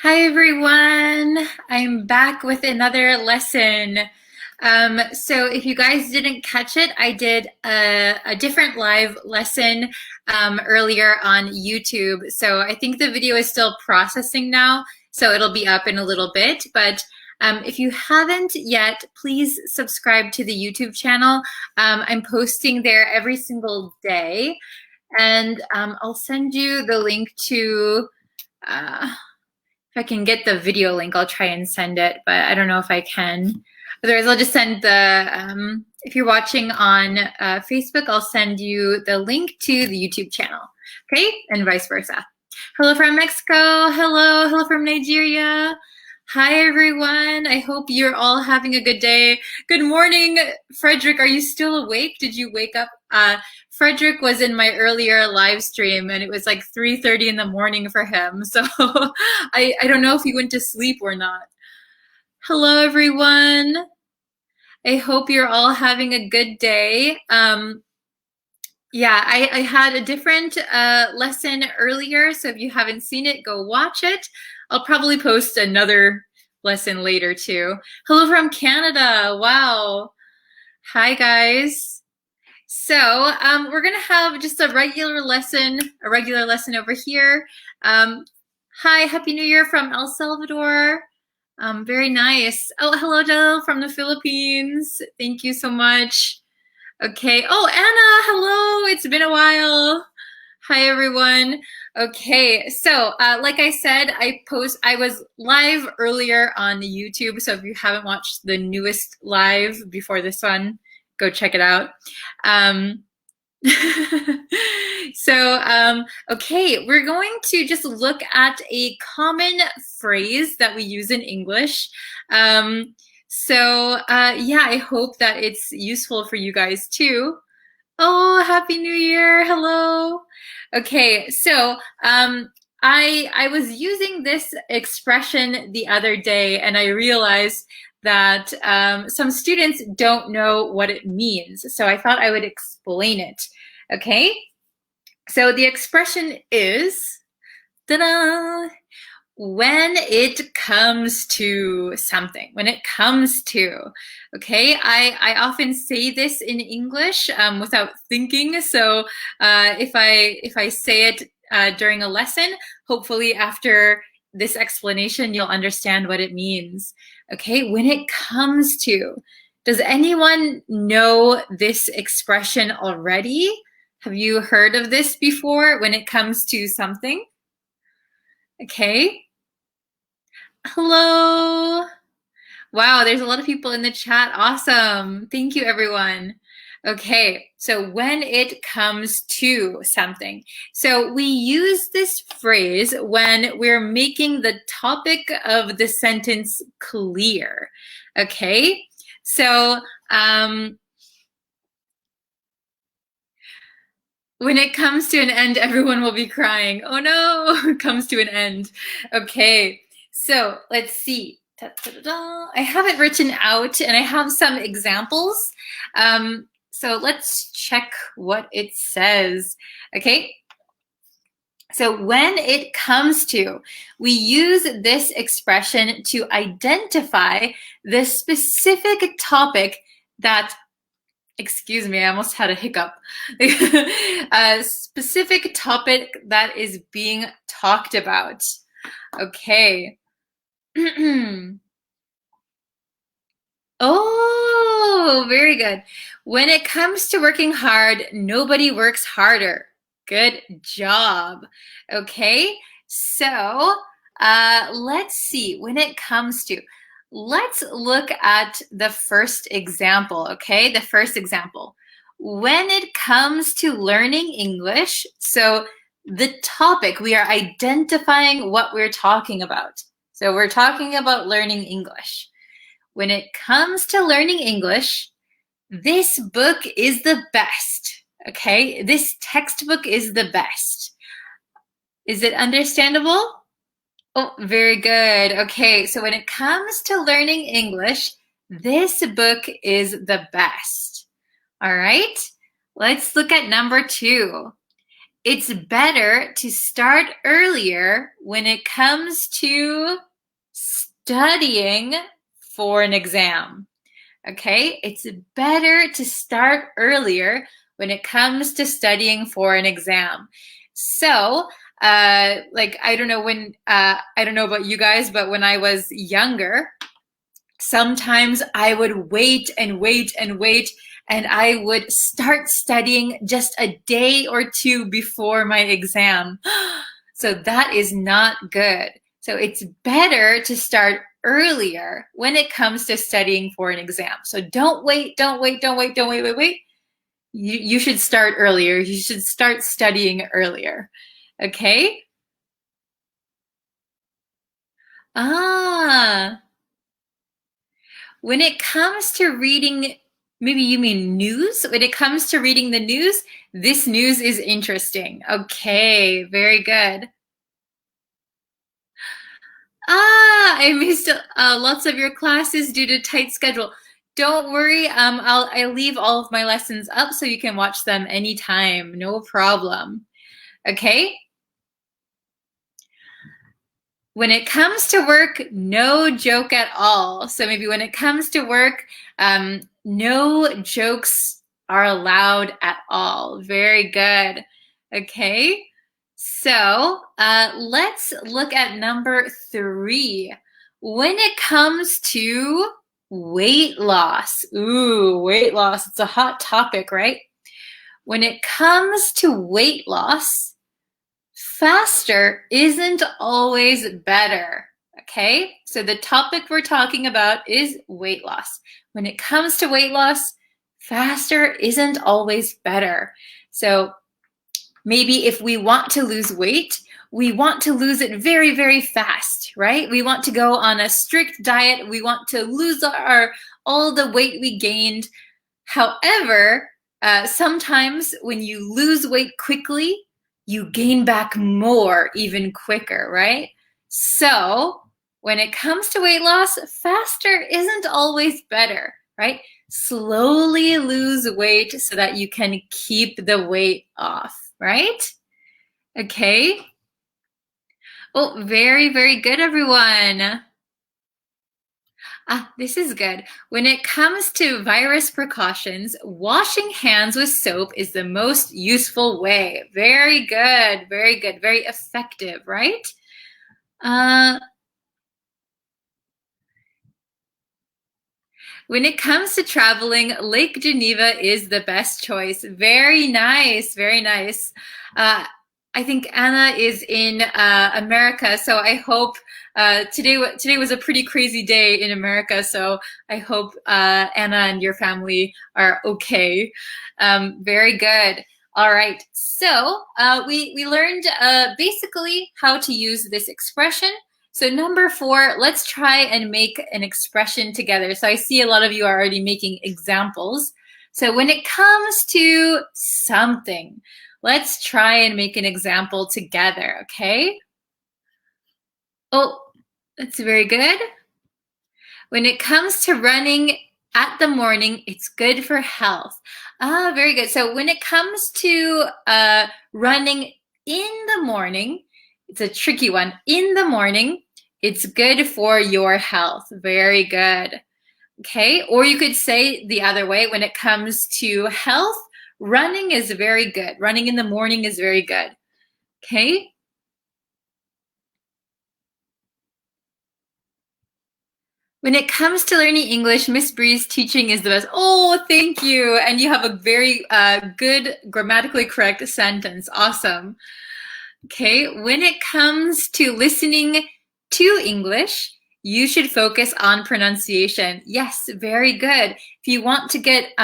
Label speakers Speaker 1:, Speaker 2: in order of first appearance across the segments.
Speaker 1: Hi everyone, I'm back with another lesson. So if you guys didn't catch it, I did a different live lesson earlier on YouTube. So I think the video is still processing now, so it'll be up in a little bit. But if you haven't yet, please subscribe to the YouTube channel. I'm posting there every single day, and I'll send you the link to if I can get the video link, I'll try and send it, but I don't know if I can. Otherwise, I'll just send if you're watching on Facebook, I'll send you the link to the YouTube channel, okay? And vice versa. Hello from Mexico. Hello from Nigeria. Hi, everyone. I hope you're all having a good day. Good morning, Frederick. Are you still awake? Did you wake up? Frederick was in my earlier live stream and it was like 3:30 in the morning for him. So I don't know if he went to sleep or not. Hello, everyone. I hope you're all having a good day. Yeah, I had a different lesson earlier, so if you haven't seen it, go watch it. I'll probably post another lesson later too. Hello from Canada. Wow. Hi, guys. So we're gonna have just a regular lesson over here. Hi, Happy New Year from El Salvador. Very nice. Oh, hello, Del from the Philippines. Thank you so much. Okay. Oh, Anna, hello. It's been a while. Hi, everyone. Okay, so like I said, I was live earlier on YouTube, so if you haven't watched the newest live before this one, go check it out. Okay, we're going to just look at a common phrase that we use in English. Yeah, I hope that it's useful for you guys too. Oh, Happy New Year. Hello. Okay, so I was using this expression the other day and I realized that some students don't know what it means. So I thought I would explain it. Okay, so the expression is, ta-da, when it comes to something, when it comes to, okay, I often say this in English without thinking. So if I say it during a lesson, hopefully after this explanation, you'll understand what it means. Okay, when it comes to, does anyone know this expression already? Have you heard of this before, when it comes to something? Okay. Hello. Wow, there's a lot of people in the chat. Awesome. Thank you, everyone. Okay, so when it comes to something. So we use this phrase when we're making the topic of the sentence clear. Okay, so when it comes to an end, everyone will be crying. Oh no, it comes to an end. Okay, so let's see. I have it written out and I have some examples. So let's check what it says. Okay, so when it comes to, we use this expression to identify the specific topic that, excuse me, I almost had a hiccup. A specific topic that is being talked about. Okay. Oh, very good. When it comes to working hard, nobody works harder. Good job. Okay, so let's see. When it comes to, let's look at the first example, okay? The first example. When it comes to learning English, so the topic, we are identifying what we're talking about. So we're talking about learning English. When it comes to learning English, this book is the best, okay? This textbook is the best. Is it understandable? Oh, very good. Okay, so when it comes to learning English, this book is the best. All right, let's look at number 2. it's better to start earlier when it comes to studying for an exam. Okay, it's better to start earlier when it comes to studying for an exam. So, like I don't know about you guys, but when I was younger, sometimes I would wait and wait and wait, and I would start studying just a day or two before my exam. So that is not good. So it's better to start earlier when it comes to studying for an exam. So don't wait. You should start earlier. You should start studying earlier. Okay? When it comes to reading, maybe you mean news? When it comes to reading the news, this news is interesting. Okay, very good. I missed lots of your classes due to tight schedule. Don't worry, I'll leave all of my lessons up so you can watch them anytime, no problem. Okay? When it comes to work, no joke at all. So maybe when it comes to work, no jokes are allowed at all. Very good. Okay. So let's look at number 3. When it comes to weight loss, weight loss, it's a hot topic, right? When it comes to weight loss, faster isn't always better, okay? So the topic we're talking about is weight loss. When it comes to weight loss, faster isn't always better. So maybe if we want to lose weight, we want to lose it very, very fast, right? We want to go on a strict diet. We want to lose all the weight we gained. However, sometimes when you lose weight quickly, you gain back more even quicker, right? So when it comes to weight loss, faster isn't always better, right? Slowly lose weight so that you can keep the weight off, right? Okay. Oh, very, very good, everyone. This is good. When it comes to virus precautions, washing hands with soap is the most useful way. Very good, very effective, right? When it comes to traveling, Lake Geneva is the best choice. Very nice, very nice. I think Anna is in America, so I hope today was a pretty crazy day in America, so I hope Anna and your family are okay. Very good. All right, so we learned basically how to use this expression. So number 4, let's try and make an expression together. So I see a lot of you are already making examples. So when it comes to something, let's try and make an example together, okay? Oh, that's very good. When it comes to running at the morning, it's good for health. Very good. So when it comes to running in the morning, it's a tricky one. In the morning, it's good for your health. Very good. Okay, or you could say the other way. When it comes to health, running is very good. Running in the morning is very good. Okay. When it comes to learning English, Miss Bree's teaching is the best. Oh, thank you. And you have a very good, grammatically correct sentence. Awesome. Okay, when it comes to listening to English, you should focus on pronunciation. Yes, very good. If you want to get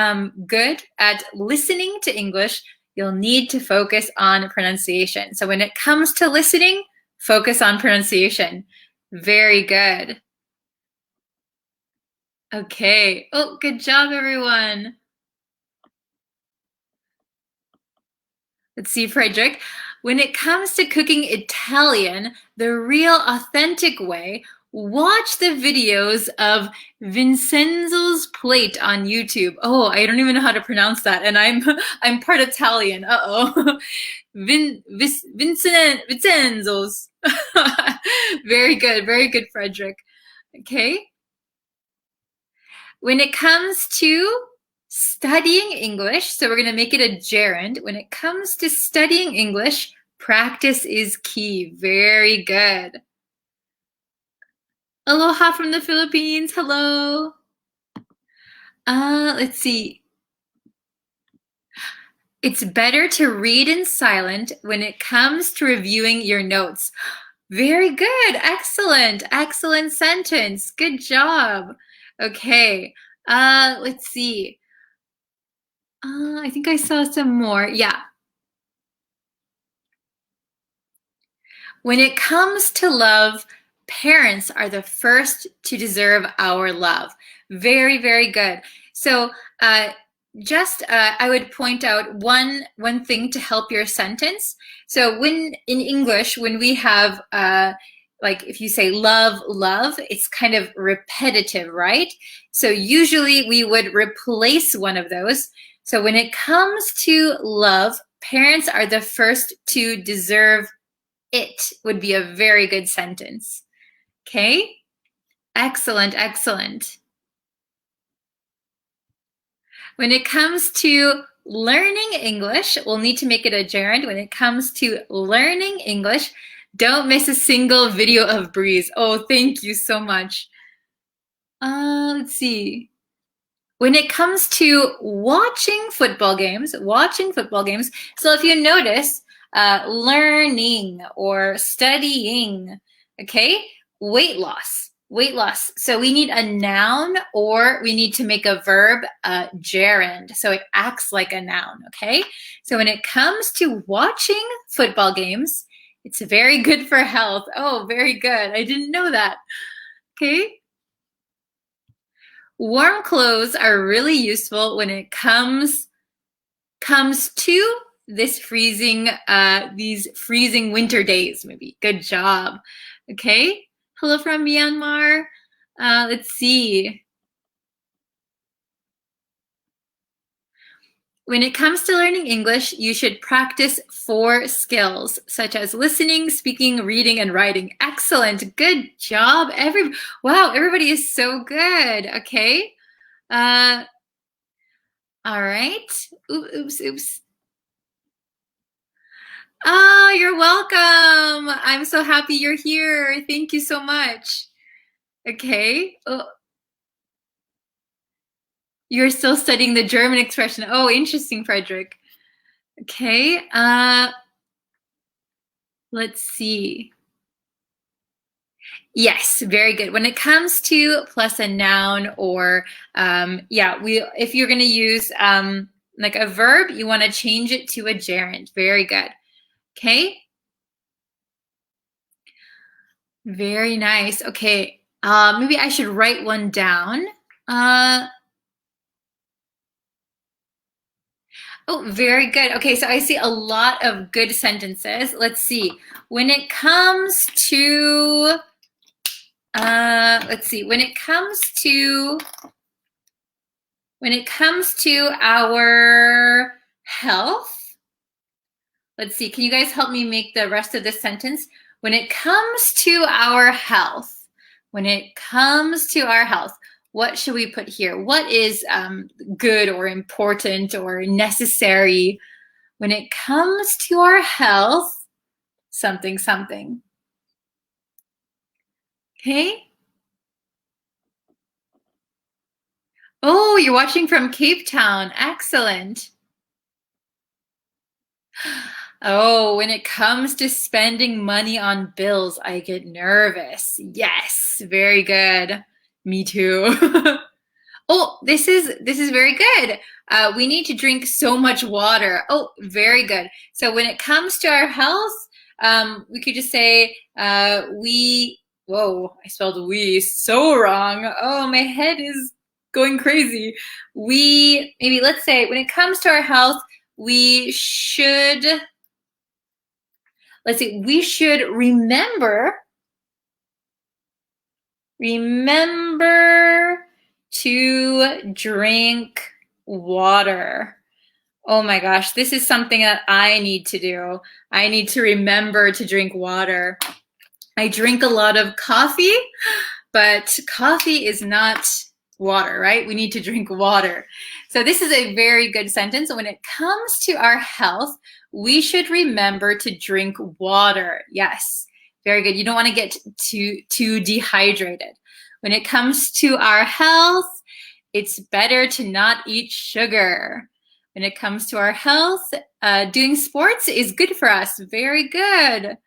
Speaker 1: good at listening to English, you'll need to focus on pronunciation. So when it comes to listening, focus on pronunciation. Very good. Okay. Oh, good job, everyone. Let's see, Frederick. When it comes to cooking Italian, the real authentic way, watch the videos of Vincenzo's Plate on YouTube. Oh, I don't even know how to pronounce that, and I'm part Italian. Uh-oh. Vincenzo's. Very good, Frederick. Okay. When it comes to studying English, so we're going to make it a gerund. When it comes to studying English, practice is key. Very good. Aloha from the Philippines. Hello. Let's see. It's better to read in silent when it comes to reviewing your notes. Very good. Excellent. Excellent sentence. Good job. Okay. Let's see. I think I saw some more. Yeah. When it comes to love, parents are the first to deserve our love. Very good. So I would point out one thing to help your sentence. So when in English, when we have like if you say love, it's kind of repetitive, right? So usually we would replace one of those. So when it comes to love, parents are the first to deserve it would be a very good sentence. Okay? Excellent. When it comes to learning English, we'll need to make it a gerund. When it comes to learning English, don't miss a single video of Breeze. Oh, thank you so much. Let's see. When it comes to watching football games, so if you notice, learning or studying, okay? Weight loss. So we need a noun or we need to make a verb gerund. So it acts like a noun, okay? So when it comes to watching football games, it's very good for health. Oh, very good. I didn't know that. Okay. Warm clothes are really useful when it comes to these freezing winter days, maybe. Good job. Okay. Hello from Myanmar. Let's see. When it comes to learning English, you should practice 4 skills, such as listening, speaking, reading, and writing. Excellent. Good job. Wow, everybody is so good. Okay. All right. Oops. Oh, you're welcome. I'm so happy you're here. Thank you so much. Okay. Oh, you're still studying the German expression. Oh, interesting, Frederick. Okay. Let's see. Yes, very good. When it comes to plus a noun or if you're going to use like a verb, you want to change it to a gerund. Very good. Okay. Very nice. Okay. Maybe I should write one down. Oh, very good. Okay, so I see a lot of good sentences. Let's see. When it comes to when it comes to our health, let's see. Can you guys help me make the rest of this sentence? When it comes to our health, what should we put here? What is good or important or necessary? When it comes to our health, something. Okay. Oh, you're watching from Cape Town. Excellent. Oh, when it comes to spending money on bills, I get nervous. Yes, very good. Me too. Oh, this is very good. We need to drink so much water. Oh, very good. So when it comes to our health, we could just say whoa, I spelled we so wrong. Oh, my head is going crazy. Let's say when it comes to our health, we should remember to drink water. Oh my gosh, this is something that I need to do. I need to remember to drink water. I drink a lot of coffee, but coffee is not water, right? We need to drink water. So this is a very good sentence. When it comes to our health, we should remember to drink water. Yes, very good. You don't want to get too dehydrated. When it comes to our health, it's better to not eat sugar. When it comes to our health, doing sports is good for us. Very good.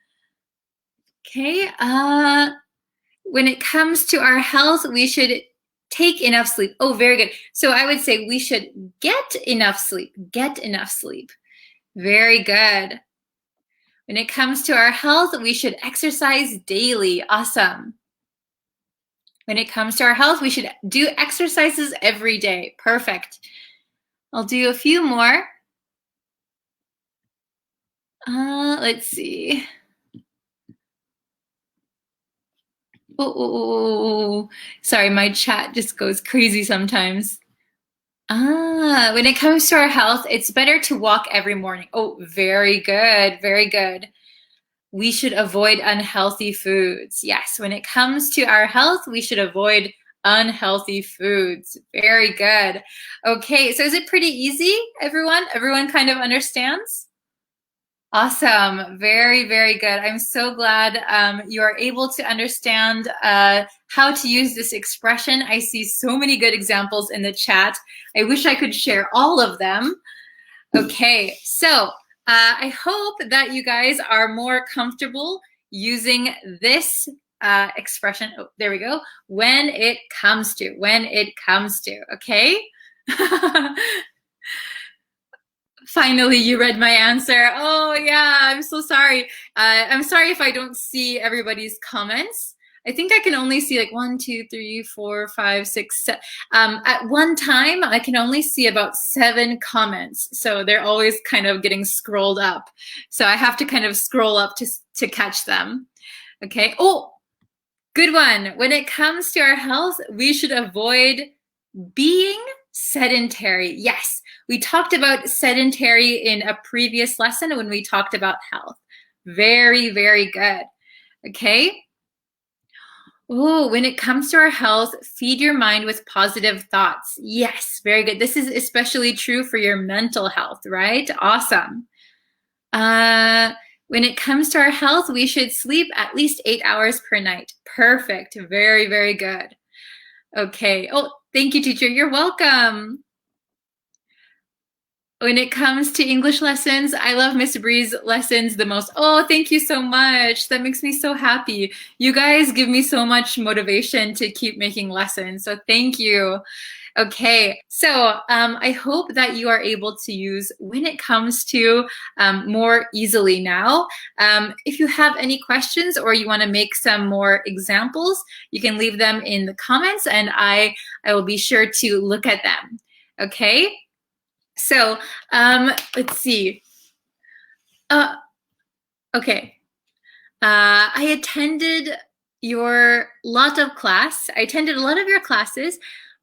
Speaker 1: Okay. When it comes to our health, we should take enough sleep. Oh, very good. So I would say we should get enough sleep. Get enough sleep. Very good. When it comes to our health, we should exercise daily. Awesome. When it comes to our health, we should do exercises every day. Perfect. I'll do a few more. Let's see. Oh, sorry, my chat just goes crazy sometimes. When it comes to our health, it's better to walk every morning. Oh, very good, very good. We should avoid unhealthy foods. Yes, when it comes to our health, we should avoid unhealthy foods. Very good. Okay, so is it pretty easy, everyone? Everyone kind of understands? Awesome. Very, very good. I'm so glad you are able to understand how to use this expression. I see so many good examples in the chat. I wish I could share all of them. Okay, so I hope that you guys are more comfortable using this expression. Oh, there we go. When it comes to, okay? Finally, you read my answer. Oh yeah, I'm so sorry. I'm sorry if I don't see everybody's comments. I think I can only see like 1, 2, 3, 4, 5, 6, 7. At one time, I can only see about 7 comments. So they're always kind of getting scrolled up. So I have to kind of scroll up to catch them. Okay. Oh, good one. When it comes to our health, we should avoid being sedentary. Yes, we talked about sedentary in a previous lesson when we talked about health. Very, very good. Okay. Oh, when it comes to our health, feed your mind with positive thoughts. Yes, very good. This is especially true for your mental health, right? Awesome. When it comes to our health, we should sleep at least 8 hours per night. Perfect. Very, very good. Okay. Oh, thank you, teacher. You're welcome. When it comes to English lessons, I love Miss Bree's lessons the most. Oh, thank you so much. That makes me so happy. You guys give me so much motivation to keep making lessons. So thank you. Okay, so I hope that you are able to use when it comes to more easily now. If you have any questions or you want to make some more examples, you can leave them in the comments and I will be sure to look at them. Okay, so let's see. Okay, I attended your lot of class. I attended a lot of your classes,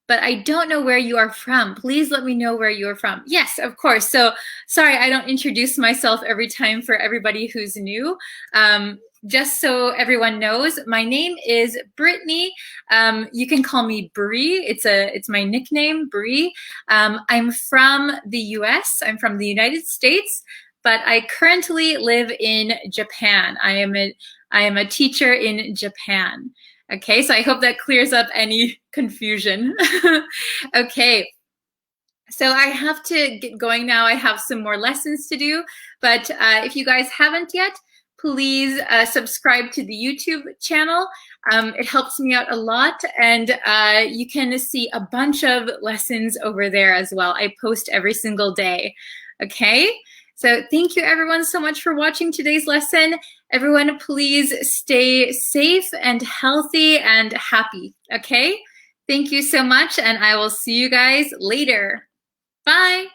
Speaker 1: but I don't know where you are from. Please let me know where you're from. Yes, of course. So sorry, I don't introduce myself every time for everybody who's new. Just so everyone knows, my name is Brittany. You can call me Bree. It's my nickname, Bree. I'm from the US. I'm from the United States, but I currently live in Japan. I am a teacher in Japan. Okay, so I hope that clears up any confusion. Okay, so I have to get going now. I have some more lessons to do, but if you guys haven't yet, please subscribe to the YouTube channel. It helps me out a lot, and you can see a bunch of lessons over there as well. I post every single day. Okay, so thank you everyone so much for watching today's lesson. Everyone, please stay safe and healthy and happy, okay? Thank you so much, and I will see you guys later. Bye.